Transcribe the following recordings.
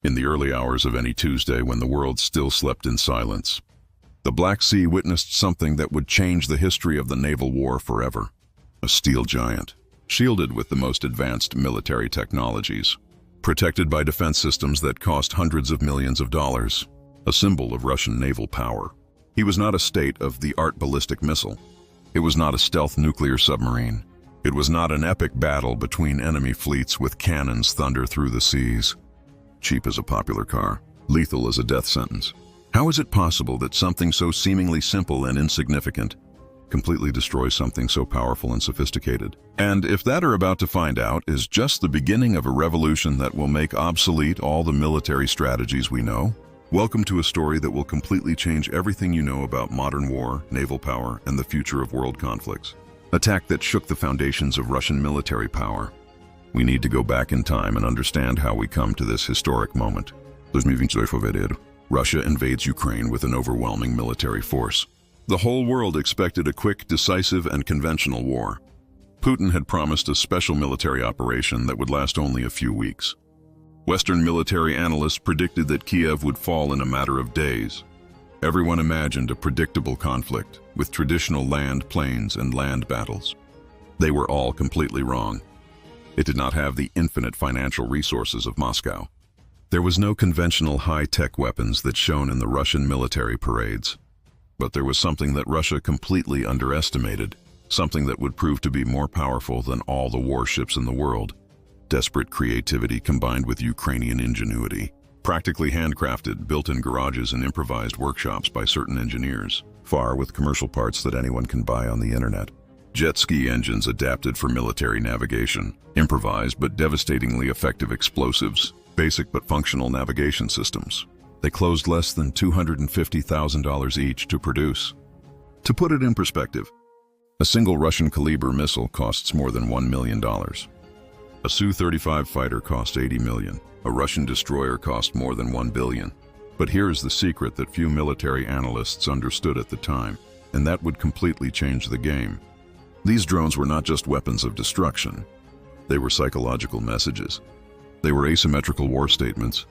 in the early hours of any Tuesday when the world still slept in silence. The Black Sea witnessed something that would change the history of the naval war forever. A steel giant, shielded with the most advanced military technologies, protected by defense systems that cost hundreds of millions of dollars, a symbol of Russian naval power. He was not a state-of-the-art ballistic missile. It was not a stealth nuclear submarine. It was not an epic battle between enemy fleets with cannons thunder through the seas. Cheap as a popular car, lethal as a death sentence. How is it possible that something so seemingly simple and insignificant completely destroys something so powerful and sophisticated? And if that are about to find out is just the beginning of a revolution that will make obsolete all the military strategies we know, welcome to a story that will completely change everything you know about modern war, naval power, and the future of world conflicts. Attack that shook the foundations of Russian military power. We need to go back in time and understand how we come to this historic moment. Russia invades Ukraine with an overwhelming military force. The whole world expected a quick, decisive, and conventional war. Putin had promised a special military operation that would last only a few weeks. Western military analysts predicted that Kiev would fall in a matter of days. Everyone imagined a predictable conflict with traditional land, plains, and land battles. They were all completely wrong. It did not have the infinite financial resources of Moscow. There was no conventional high-tech weapons that shone in the Russian military parades. But there was something that Russia completely underestimated, something that would prove to be more powerful than all the warships in the world. Desperate creativity combined with Ukrainian ingenuity. Practically handcrafted, built in garages and improvised workshops by certain engineers, far with commercial parts that anyone can buy on the internet. Jet ski engines adapted for military navigation, improvised but devastatingly effective explosives, basic but functional navigation systems. They closed less than $250,000 each to produce. To put it in perspective, a single Russian caliber missile costs more than $1 million. A Su-35 fighter cost $80 million. A Russian destroyer cost more than $1 billion. But here is the secret that few military analysts understood at the time, and that would completely change the game. These drones were not just weapons of destruction. They were psychological messages. They were asymmetrical war statements.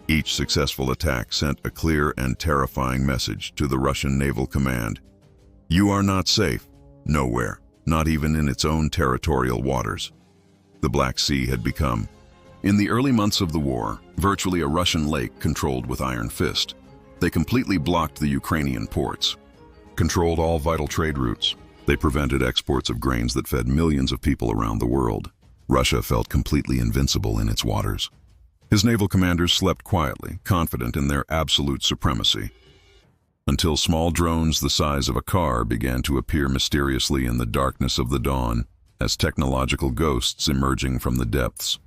Each successful attack sent a clear and terrifying message to the Russian Naval Command. You are not safe, nowhere, not even in its own territorial waters. The Black Sea had become, in the early months of the war, virtually a Russian lake controlled with iron fist. They completely blocked the Ukrainian ports, controlled all vital trade routes. They prevented exports of grains that fed millions of people around the world. Russia felt completely invincible in its waters. His naval commanders slept quietly, confident in their absolute supremacy. Until small drones the size of a car began to appear mysteriously in the darkness of the dawn, as technological ghosts emerging from the depths.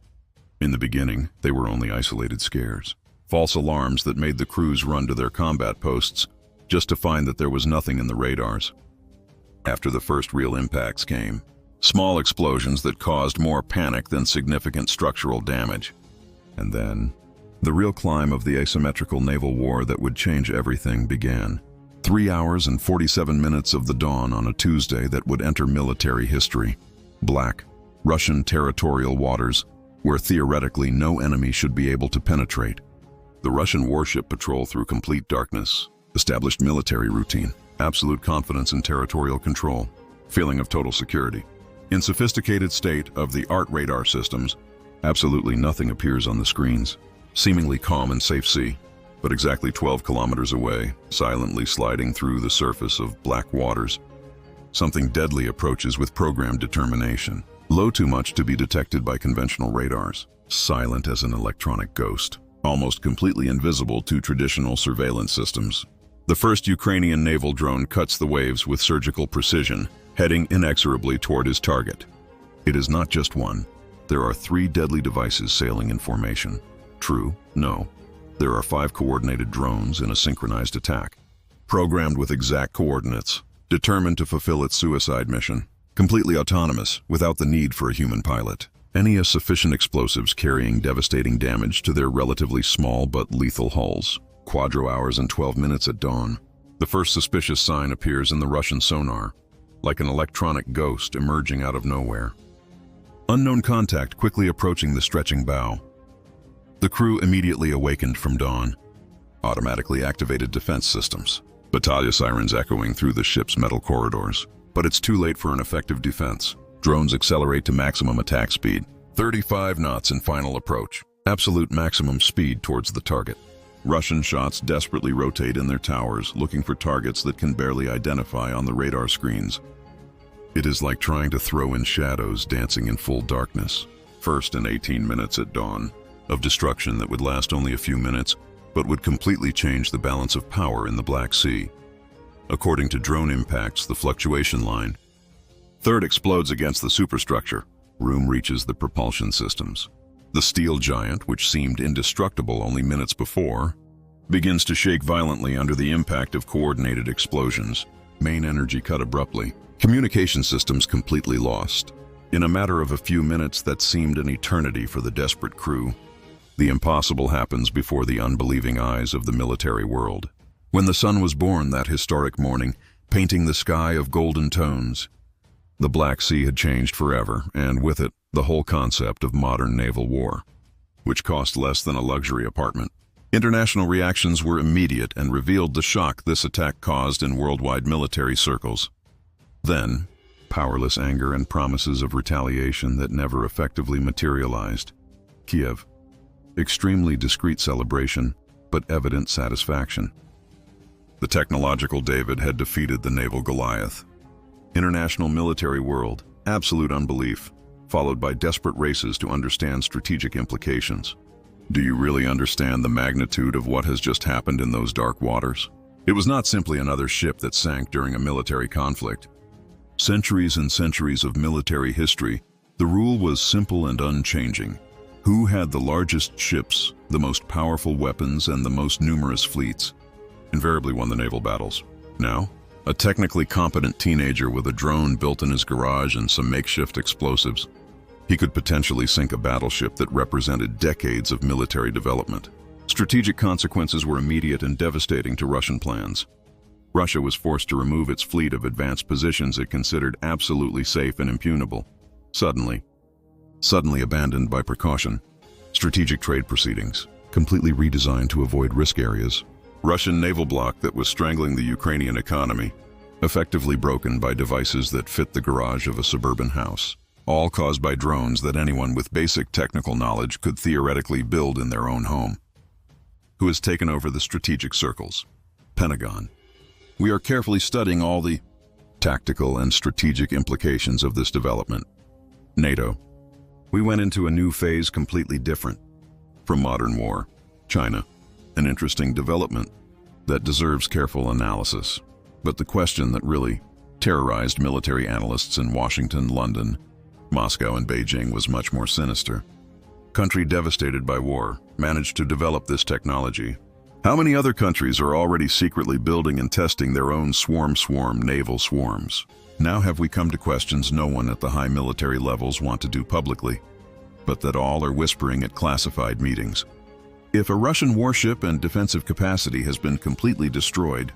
In the beginning, they were only isolated scares, false alarms that made the crews run to their combat posts, just to find that there was nothing in the radars. After the first real impacts came, small explosions that caused more panic than significant structural damage. And then, the real climb of the asymmetrical naval war that would change everything began. 3 hours and 47 minutes of the dawn on a Tuesday that would enter military history. Black, Russian territorial waters, where theoretically no enemy should be able to penetrate. The Russian warship patrol through complete darkness, established military routine, absolute confidence in territorial control, feeling of total security. In sophisticated state-of-the-art radar systems, absolutely nothing appears on the screens. Seemingly calm and safe sea, but exactly 12 kilometers away, silently sliding through the surface of black waters, something deadly approaches with programmed determination. Low too much to be detected by conventional radars, silent as an electronic ghost, almost completely invisible to traditional surveillance systems. The first Ukrainian naval drone cuts the waves with surgical precision, heading inexorably toward his target. It is not just one. There are 3 deadly devices sailing in formation. True, no. There are 5 coordinated drones in a synchronized attack, programmed with exact coordinates, determined to fulfill its suicide mission, completely autonomous, without the need for a human pilot. Any sufficient explosives carrying devastating damage to their relatively small but lethal hulls. Quadro hours and 12 minutes at dawn. The first suspicious sign appears in the Russian sonar, like an electronic ghost emerging out of nowhere. Unknown contact quickly approaching the stretching bow. The crew immediately awakened from dawn. Automatically activated defense systems. Battalion sirens echoing through the ship's metal corridors. But it's too late for an effective defense. Drones accelerate to maximum attack speed. 35 knots in final approach. Absolute maximum speed towards the target. Russian shots desperately rotate in their towers, looking for targets that can barely identify on the radar screens. It is like trying to throw in shadows dancing in full darkness. First in 18 minutes at dawn, of destruction that would last only a few minutes, but would completely change the balance of power in the Black Sea. According to drone impacts, the fluctuation line. Third explodes against the superstructure. Room reaches the propulsion systems. The steel giant, which seemed indestructible only minutes before, begins to shake violently under the impact of coordinated explosions. Main energy cut abruptly. Communication systems completely lost. In a matter of a few minutes that seemed an eternity for the desperate crew, the impossible happens before the unbelieving eyes of the military world. When the sun was born that historic morning, painting the sky of golden tones, the Black Sea had changed forever, and with it, the whole concept of modern naval war, which cost less than a luxury apartment. International reactions were immediate and revealed the shock this attack caused in worldwide military circles. Then, powerless anger and promises of retaliation that never effectively materialized. Kiev. Extremely discreet celebration, but evident satisfaction. The technological David had defeated the naval Goliath. International military world, absolute unbelief, followed by desperate races to understand strategic implications. Do you really understand the magnitude of what has just happened in those dark waters? It was not simply another ship that sank during a military conflict. Centuries and centuries of military history, the rule was simple and unchanging. Who had the largest ships, the most powerful weapons, and the most numerous fleets, invariably won the naval battles. Now, a technically competent teenager with a drone built in his garage and some makeshift explosives, he could potentially sink a battleship that represented decades of military development. Strategic consequences were immediate and devastating to Russian plans. Russia was forced to remove its fleet of advanced positions it considered absolutely safe and impugnable. Suddenly abandoned by precaution. Strategic trade proceedings, completely redesigned to avoid risk areas. Russian naval bloc that was strangling the Ukrainian economy, effectively broken by devices that fit the garage of a suburban house, all caused by drones that anyone with basic technical knowledge could theoretically build in their own home. Who has taken over the strategic circles? Pentagon. We are carefully studying all the tactical and strategic implications of this development. NATO. We went into a new phase completely different from modern war. China. An interesting development that deserves careful analysis. But the question that really terrorized military analysts in Washington, London, Moscow, and Beijing was much more sinister. Country devastated by war managed to develop this technology. How many other countries are already secretly building and testing their own swarm naval swarms? Now have we come to questions no one at the high military levels want to do publicly, but that all are whispering at classified meetings. If a Russian warship and defensive capacity has been completely destroyed,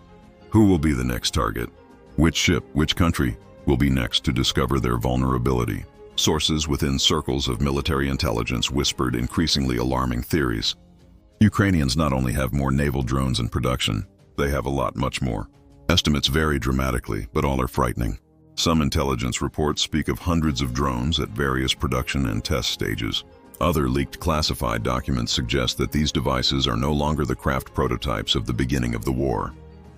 who will be the next target? Which ship, which country, will be next to discover their vulnerability? Sources within circles of military intelligence whispered increasingly alarming theories. Ukrainians not only have more naval drones in production, they have a lot much more. Estimates vary dramatically, but all are frightening. Some intelligence reports speak of hundreds of drones at various production and test stages. Other leaked classified documents suggest that these devices are no longer the craft prototypes of the beginning of the war.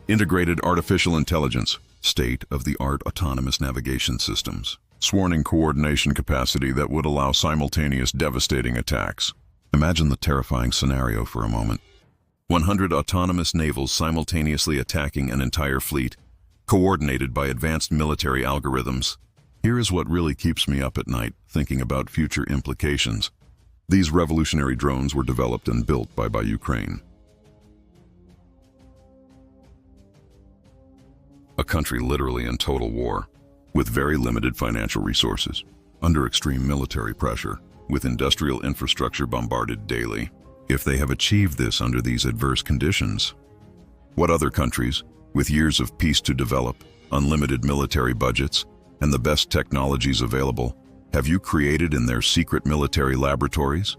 Integrated artificial intelligence, state-of-the-art autonomous navigation systems, swarming coordination capacity that would allow simultaneous devastating attacks. Imagine the terrifying scenario for a moment. 100 autonomous navals simultaneously attacking an entire fleet, coordinated by advanced military algorithms. Here is what really keeps me up at night, thinking about future implications. These revolutionary drones were developed and built by Ukraine. A country literally in total war, with very limited financial resources, under extreme military pressure, with industrial infrastructure bombarded daily. If they have achieved this under these adverse conditions, what other countries, with years of peace to develop, unlimited military budgets, and the best technologies available, have you created in their secret military laboratories?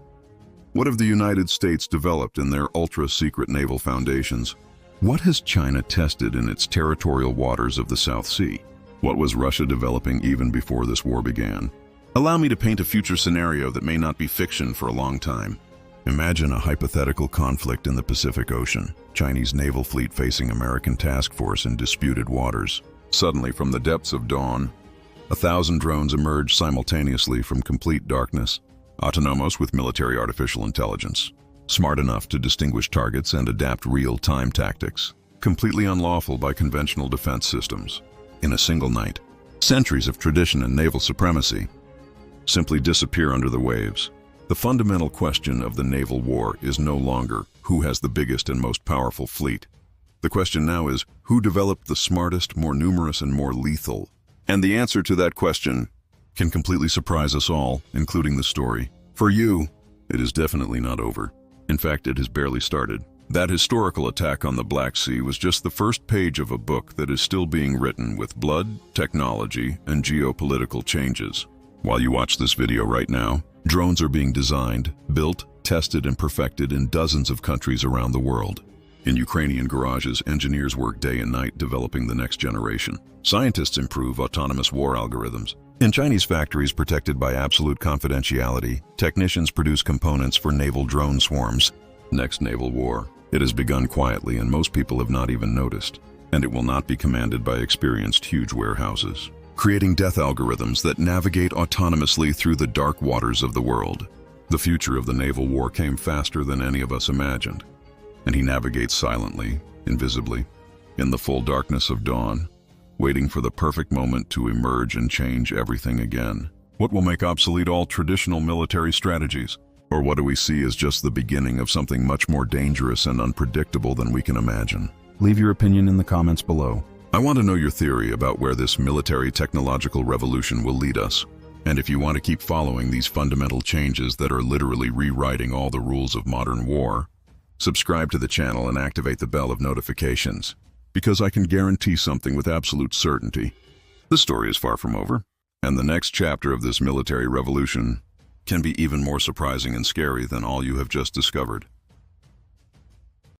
What have the United States developed in their ultra-secret naval foundations? What has China tested in its territorial waters of the South Sea? What was Russia developing even before this war began? Allow me to paint a future scenario that may not be fiction for a long time. Imagine a hypothetical conflict in the Pacific Ocean, Chinese naval fleet facing American task force in disputed waters. Suddenly, from the depths of dawn, 1,000 drones emerge simultaneously from complete darkness, autonomous with military artificial intelligence, smart enough to distinguish targets and adapt real-time tactics, completely unlawful by conventional defense systems. In a single night, centuries of tradition and naval supremacy simply disappear under the waves. The fundamental question of the naval war is no longer who has the biggest and most powerful fleet. The question now is who developed the smartest, more numerous, and more lethal. And the answer to that question can completely surprise us all, including the story. For you, it is definitely not over. In fact, it has barely started. That historical attack on the Black Sea was just the first page of a book that is still being written with blood, technology, and geopolitical changes. While you watch this video right now, drones are being designed, built, tested, and perfected in dozens of countries around the world. In Ukrainian garages, engineers work day and night developing the next generation. Scientists improve autonomous war algorithms. In Chinese factories protected by absolute confidentiality, technicians produce components for naval drone swarms. Next naval war. It has begun quietly and most people have not even noticed. And it will not be commanded by experienced huge warehouses, creating death algorithms that navigate autonomously through the dark waters of the world. The future of the naval war came faster than any of us imagined. And he navigates silently, invisibly, in the full darkness of dawn, waiting for the perfect moment to emerge and change everything again. What will make obsolete all traditional military strategies? Or what do we see as just the beginning of something much more dangerous and unpredictable than we can imagine? Leave your opinion in the comments below. I want to know your theory about where this military technological revolution will lead us. And if you want to keep following these fundamental changes that are literally rewriting all the rules of modern war, subscribe to the channel and activate the bell of notifications, because I can guarantee something with absolute certainty. The story is far from over, and the next chapter of this military revolution can be even more surprising and scary than all you have just discovered.